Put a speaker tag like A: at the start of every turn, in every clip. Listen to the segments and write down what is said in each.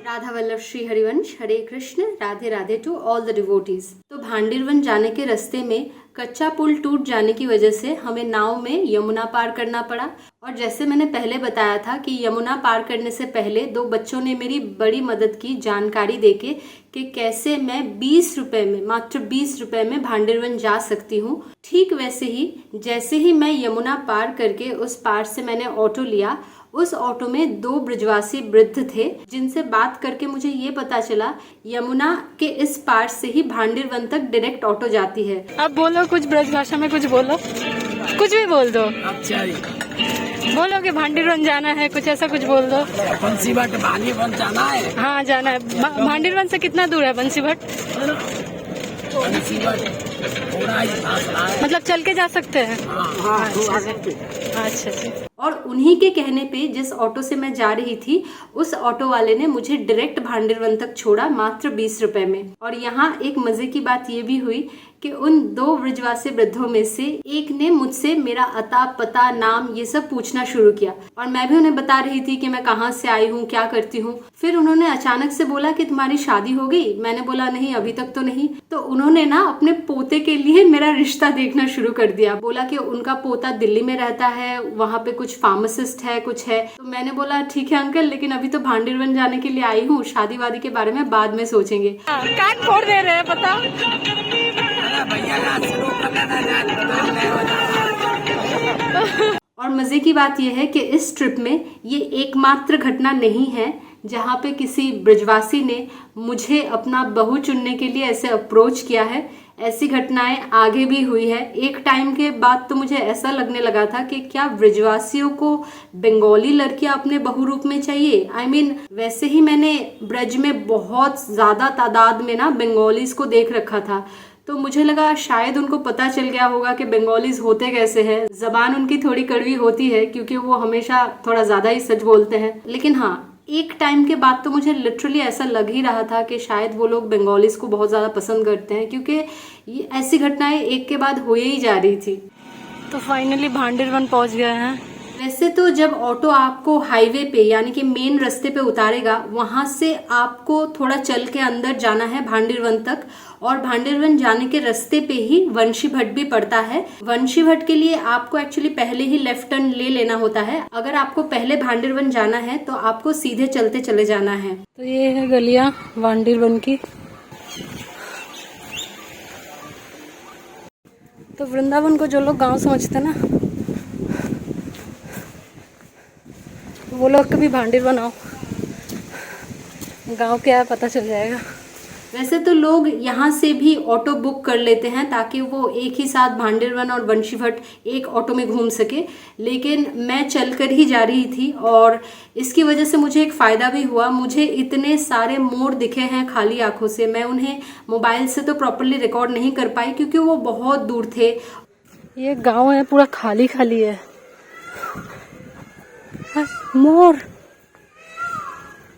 A: Radha Vallabh Shri Harivansh, Hare Krishna, Radhe Radhe to all the devotees. तो भांडिरवन जाने के रास्ते में कच्चा पुल टूट जाने की वजह से हमें नाव में यमुना पार करना पड़ा। और जैसे मैंने पहले बताया था कि यमुना पार करने से पहले दो बच्चों ने मेरी बड़ी मदद की जानकारी देके कि कैसे मैं 20 रुपए में, मात्र 20 रुपए में भांडिरवन जा सकती हूँ। ठीक वैसे ही जैसे ही मैं यमुना पार करके उस पार से मैंने ऑटो लिया, उस ऑटो में दो ब्रजवासी वृद्ध थे जिनसे बात करके मुझे ये पता चला यमुना के इस पार से ही भांडिरवन तक डायरेक्ट ऑटो जाती है।
B: अब बोलो कुछ ब्रज भाषा में, कुछ बोलो, कुछ भी बोल दो।
C: अच्छा
B: बोलो कि भांडिरवन जाना है, कुछ ऐसा कुछ बोल दो।
C: बंसीभट भांडिरवन जाना है।
B: हाँ जाना है। भांडिरवन से कितना दूर है बंसीभट?
C: थोड़ा ही फासला है।
B: मतलब चल के जा सकते हैं?
C: हाँ,
B: अच्छा।
A: और उन्हीं के कहने पे जिस ऑटो से मैं जा रही थी उस ऑटो वाले ने मुझे डायरेक्ट भांडिरवन तक छोड़ा मात्र 20 रुपए में। और यहाँ एक मजे की बात ये भी हुई कि उन दो ब्रजवासी वृद्धों में से एक ने मुझसे मेरा अता पता नाम ये सब पूछना शुरू किया और मैं भी उन्हें बता रही थी कि मैं कहाँ से आई हूँ, क्या करती हूँ। फिर उन्होंने अचानक से बोला कि तुम्हारी शादी हो गई? मैंने बोला नहीं, अभी तक तो नहीं। तो उन्होंने ना अपने पोते के लिए मेरा रिश्ता देखना शुरू कर दिया। बोला कि उनका पोता दिल्ली में रहता है, वहाँ पे कुछ फार्मासिस्ट है, कुछ है। तो मैंने बोला ठीक है अंकल, लेकिन अभी तो भांडिरवन जाने के लिए आई हूँ, शादी वादी के बारे में बाद में सोचेंगे।
B: कान फोड़ दे रहे हैं पता।
A: और मजे की बात यह है कि इस ट्रिप में ये एकमात्र घटना नहीं है जहाँ पे किसी ब्रजवासी ने मुझे अपना बहू चुनने के लिए ऐसे अप्रोच किया है। ऐसी घटनाएं आगे भी हुई है। एक टाइम के बाद तो मुझे ऐसा लगने लगा था कि क्या ब्रजवासियों को बंगाली लड़कियां अपने बहू रूप में चाहिए। I mean, वैसे ही मैंने ब्रज में बहुत ज्यादा तादाद में ना बंगालीज को देख रखा था, तो मुझे लगा शायद उनको पता चल गया होगा कि बंगालीज होते कैसे हैं। जबान उनकी थोड़ी कड़वी होती है क्योंकि वो हमेशा थोड़ा ज्यादा ही सच बोलते हैं। लेकिन हाँ, एक टाइम के बाद तो मुझे लिटरली ऐसा लग ही रहा था कि शायद वो लोग बंगालीज को बहुत ज़्यादा पसंद करते हैं, क्योंकि ये ऐसी घटनाएं एक के बाद हो ही जा रही थी।
B: तो फाइनली भांडिरवन पहुंच गए हैं।
A: वैसे तो जब ऑटो आपको हाईवे पे यानी कि मेन रास्ते पे उतारेगा, वहां से आपको थोड़ा चल के अंदर जाना है भांडिरवन तक। और भांडिरवन जाने के रास्ते पे ही वंशीभट भी पड़ता है। वंशीभट के लिए आपको एक्चुअली पहले ही लेफ्ट टर्न ले लेना होता है। अगर आपको पहले भांडिरवन जाना है तो आपको सीधे चलते चले जाना है।
B: तो ये है गलियां भांडिरवन की। तो वृंदावन को जो लोग गांव समझते हैं ना, वो लोग कभी भांडिरवन आओ, गांव क्या है पता चल जाएगा।
A: वैसे तो लोग यहाँ से भी ऑटो बुक कर लेते हैं ताकि वो एक ही साथ भांडिरवन और वंशीभट एक ऑटो में घूम सके, लेकिन मैं चलकर ही जा रही थी और इसकी वजह से मुझे एक फ़ायदा भी हुआ। मुझे इतने सारे मोड़ दिखे हैं खाली आंखों से, मैं उन्हें मोबाइल से तो प्रॉपरली रिकॉर्ड नहीं कर पाई क्योंकि वो बहुत दूर थे।
B: ये गांव है पूरा खाली खाली है।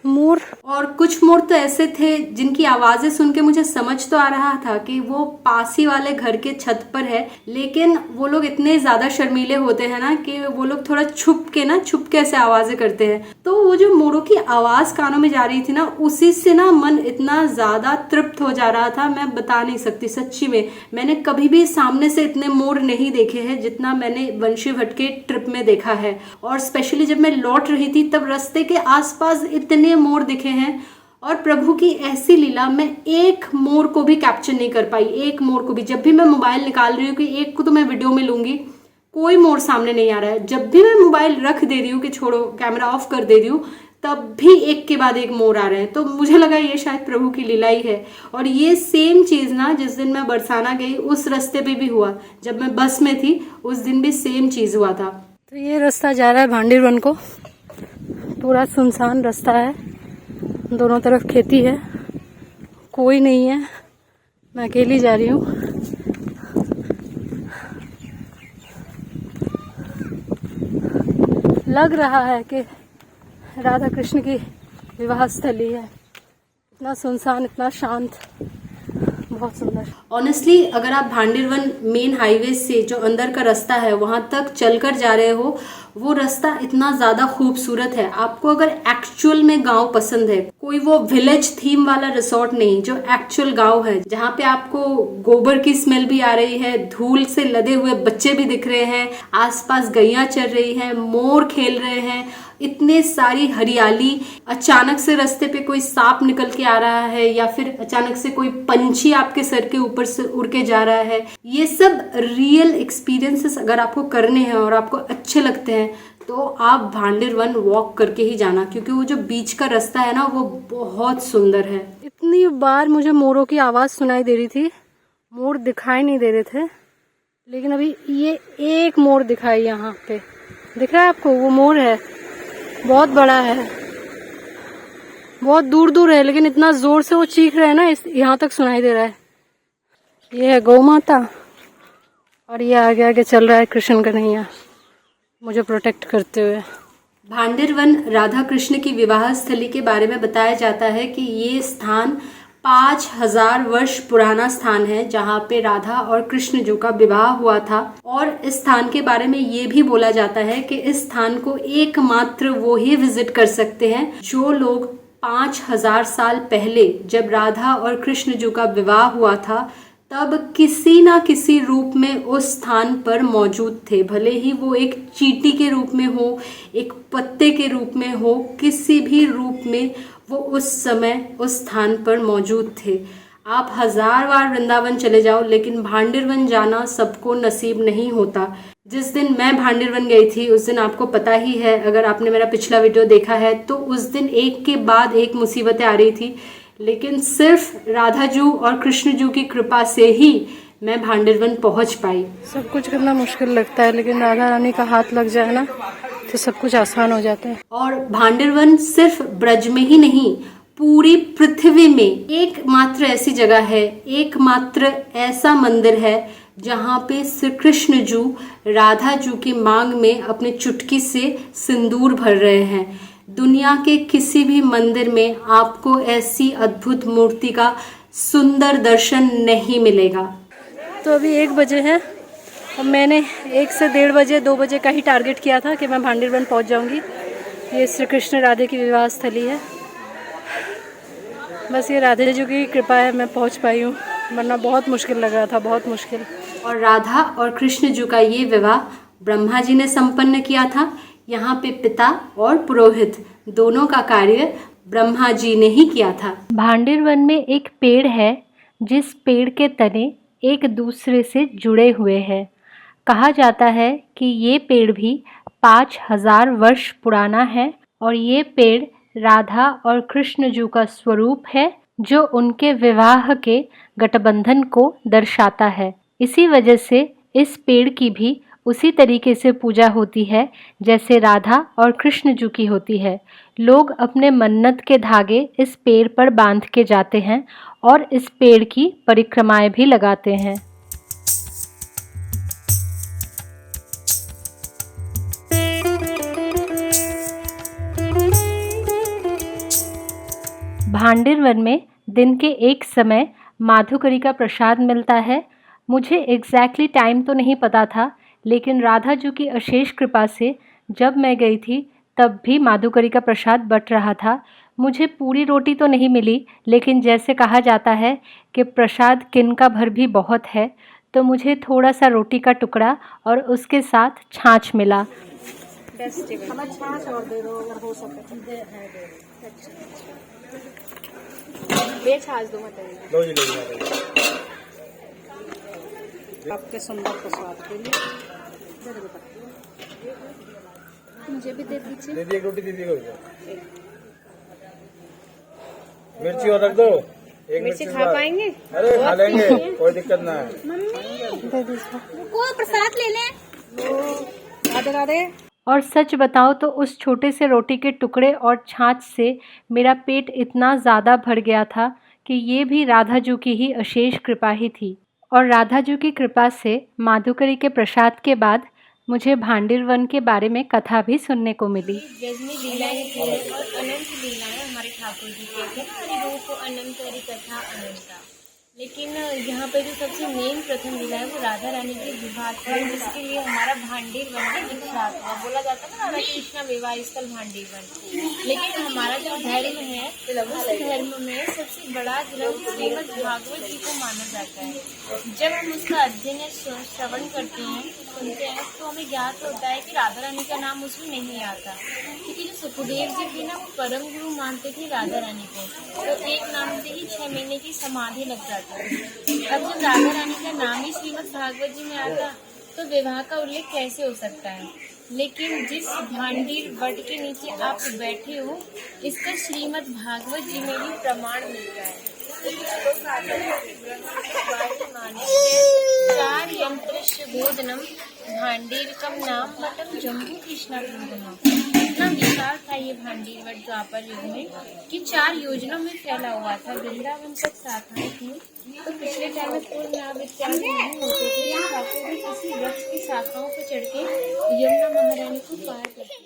B: मोर
A: और कुछ मोर तो ऐसे थे जिनकी आवाजें सुन के मुझे समझ तो आ रहा था कि वो पास ही वाले घर के छत पर है, लेकिन वो लोग इतने ज्यादा शर्मीले होते हैं ना कि वो लोग थोड़ा छुप के ऐसे आवाजें करते हैं। तो वो जो मोरों की आवाज कानों में जा रही थी ना, उसी से ना मन इतना ज्यादा तृप्त हो जा रहा था, मैं बता नहीं सकती। सच्ची में मैंने कभी भी सामने से इतने मोर नहीं देखे हैं जितना मैंने वंशीभट के ट्रिप में देखा है। और स्पेशली जब मैं लौट रही थी तब रास्ते के आसपास इतने मोर दिखे हैं। और प्रभु की ऐसी लीला, मैं एक मोर को भी कैप्चर नहीं कर पाई। एक मोर को भी, जब भी मैं मोबाइल निकाल रही हूँ कि एक को तो मैं वीडियो में लूंगी, कोई मोर सामने नहीं आ रहा है। जब भी मैं मोबाइल रख दे रही हूँ कि छोड़ो कैमरा ऑफ कर दे रही हूँ, तब भी एक के बाद एक मोर आ रहे हैं। तो मुझे लगा ये शायद प्रभु की लीला ही है। और ये सेम चीज ना जिस दिन मैं बरसाना गई उस रास्ते पे भी हुआ। जब मैं बस में थी उस दिन भी सेम चीज हुआ था।
B: तो ये रास्ता जा रहा है भांडिरवन को। पूरा सुनसान रास्ता है, दोनों तरफ खेती है, कोई नहीं है, मैं अकेली जा रही हूँ। लग रहा है कि राधा कृष्ण की विवाह स्थली है। इतना सुनसान, इतना शांत, बहुत सुंदर।
A: ऑनेस्टली अगर आप भांडिरवन मेन हाईवे से जो अंदर का रास्ता है वहां तक चलकर जा रहे हो, वो रास्ता इतना ज़्यादा खूबसूरत है। आपको अगर एक्चुअल में गांव पसंद है, कोई वो विलेज थीम वाला रिसोर्ट नहीं, जो एक्चुअल गांव है जहाँ पे आपको गोबर की स्मेल भी आ रही है, धूल से लदे हुए बच्चे भी दिख रहे हैं, आसपास गैया चल रही हैं, मोर खेल रहे हैं, इतने सारी हरियाली, अचानक से रास्ते पे कोई सांप निकल के आ रहा है या फिर अचानक से कोई पंछी आपके सर के ऊपर से उड़ के जा रहा है, ये सब रियल एक्सपीरियंसेस अगर आपको करने हैं और आपको अच्छे लगते हैं तो आप भांडिरवन वॉक करके ही जाना, क्योंकि वो जो बीच का रास्ता है ना वो बहुत सुंदर है।
B: इतनी बार मुझे मोरों की आवाज़ सुनाई दे रही थी, मोर दिखाई नहीं दे रहे थे, लेकिन अभी ये एक मोर दिखाई यहाँ पे दिख रहा है आपको। वो मोर है, बहुत बड़ा है, बहुत दूर दूर है, लेकिन इतना जोर से वो चीख रहे हैं ना, यहाँ तक सुनाई दे रहा है। ये है गौ माता और ये आगे आगे चल रहा है कृष्ण कन्हैया मुझे प्रोटेक्ट करते हुए।
A: भांडिरवन राधा कृष्ण की विवाह स्थली के बारे में बताया जाता है कि ये स्थान 5000 वर्ष पुराना स्थान है जहाँ पे राधा और कृष्ण जी का विवाह हुआ था। और इस स्थान के बारे में ये भी बोला जाता है कि इस स्थान को एकमात्र वो ही विजिट कर सकते हैं जो लोग 5000 साल पहले जब राधा और कृष्ण जी का विवाह हुआ था तब किसी ना किसी रूप में उस स्थान पर मौजूद थे। भले ही वो एक चींटी के रूप में हो, एक पत्ते के रूप में हो, किसी भी रूप में वो उस समय उस स्थान पर मौजूद थे। आप 1000 बार वृंदावन चले जाओ लेकिन भांडिरवन जाना सबको नसीब नहीं होता। जिस दिन मैं भांडिरवन गई थी उस दिन आपको पता ही है, अगर आपने मेरा पिछला वीडियो देखा है तो उस दिन एक के बाद एक मुसीबतें आ रही थी, लेकिन सिर्फ राधा जू और कृष्ण जू की कृपा से ही मैं भांडिरवन पहुंच पाई।
B: सब कुछ करना मुश्किल लगता है, लेकिन राधा रानी का हाथ लग जाए ना तो सब कुछ आसान हो जाता है।
A: और भांडिरवन सिर्फ ब्रज में ही नहीं, पूरी पृथ्वी में एकमात्र ऐसी जगह है, एकमात्र ऐसा मंदिर है जहाँ पे श्री कृष्ण जू राधा जू की मांग में अपने चुटकी से सिंदूर भर रहे हैं। दुनिया के किसी भी मंदिर में आपको ऐसी अद्भुत मूर्ति का सुंदर दर्शन नहीं मिलेगा।
B: तो अभी 1 बजे है और मैंने 1 से 1:30 बजे 2 बजे का ही टारगेट किया था कि मैं भांडिरवन पहुंच जाऊंगी। ये श्री कृष्ण राधे की विवाह स्थली है, बस ये राधे जी की कृपा है मैं पहुंच पाई हूँ, वरना बहुत मुश्किल लग रहा था, बहुत मुश्किल।
A: और राधा और कृष्ण जी का ये विवाह ब्रह्मा जी ने संपन्न किया था। यहाँ पे पिता और पुरोहित दोनों का कार्य ब्रह्मा जी ने ही किया था।
D: भांडिरवन में एक पेड़ है जिस पेड़ के तने एक दूसरे से जुड़े हुए हैं। कहा जाता है कि ये पेड़ भी 5000 वर्ष पुराना है और ये पेड़ राधा और कृष्ण जी का स्वरूप है जो उनके विवाह के गठबंधन को दर्शाता है। इसी वजह से इस पेड़ की भी उसी तरीके से पूजा होती है जैसे राधा और कृष्ण जी की होती है। लोग अपने मन्नत के धागे इस पेड़ पर बांध के जाते हैं और इस पेड़ की परिक्रमाएं भी लगाते हैं। भांडिरवन में दिन के एक समय माधुकरी का प्रसाद मिलता है। मुझे एग्जैक्टली टाइम तो नहीं पता था, लेकिन राधा जी की अशेष कृपा से जब मैं गई थी तब भी माधुकरी का प्रसाद बट रहा था। मुझे पूरी रोटी तो नहीं मिली, लेकिन जैसे कहा जाता है कि प्रसाद किनका भर भी बहुत है, तो मुझे थोड़ा सा रोटी का टुकड़ा और उसके साथ छाछ मिला।
B: आपके सुंदर प्रसाद के लिए मुझे भी दे दीजिए।
E: दीदी एक रोटी दीदी को मिर्ची और रख दो। एक मिर्ची खा पाएंगे? अरे खा लेंगे, कोई दिक्कत ना है।
B: दे दीजिए,
F: वो प्रसाद ले लें।
B: राधे राधे।
D: और सच बताओ तो उस छोटे से रोटी के टुकड़े और छाछ से मेरा पेट इतना ज़्यादा भर गया था कि ये भी राधा जी की ही अशेष कृपा ही थी। और राधा जी की कृपा से माधुकरी के प्रसाद के बाद मुझे भांडिरवन के बारे में कथा भी सुनने को मिली।
F: जजनी लीलाएं की है और अनंत लीलाएं हमारे ठाकुर जी के थे। रूप अनंत कथा अनंता। लेकिन यहाँ पे जो सबसे मेन प्रथम लीला है वो राधा रानी के विवाह की है, जिसके लिए हमारा भांडीर वन में विख्यात हुआ। बोला जाता है ना राधा कृष्ण विवाह स्थल भांडीर वन। लेकिन हमारा जो धर्म है उस धर्म में सबसे बड़ा ग्रंथ श्रीमद् भागवत जी को माना जाता है। जब हम उसका अध्ययन या श्रवण करते हैं, सुनते हैं, तो हमें ज्ञात होता है कि राधा रानी का नाम उसमें नहीं आता, क्योंकि जो सुखदेव जी थे ना वो परम गुरु मानते थे राधा रानी को, तो एक नाम से ही 6 महीने की समाधि लग जाती है। अब जब राधा रानी का नाम ही श्रीमद् भागवत जी में आता तो विवाह का उल्लेख कैसे हो सकता है। लेकिन जिस भांडीर वट के नीचे आप बैठे हो, इसका श्रीमद् भागवत जी में भी प्रमाण मिलता है। चार यंत्र बोधनम भांडीरकम नाम वटम जम्बू कृष्णा बोधनम। इतना विशाल था ये भांडीर वट द्वापर युग में कि 4 योजनों में फैला हुआ था। वृंदावन तक शाखाएं थी, तो पिछले टाइम में पूर्ण नाम इत्यादि नहीं होते थे। ठाकुर भी किसी वृक्ष की शाखाओं पर चढ़ के यमुना महारानी को पार करते।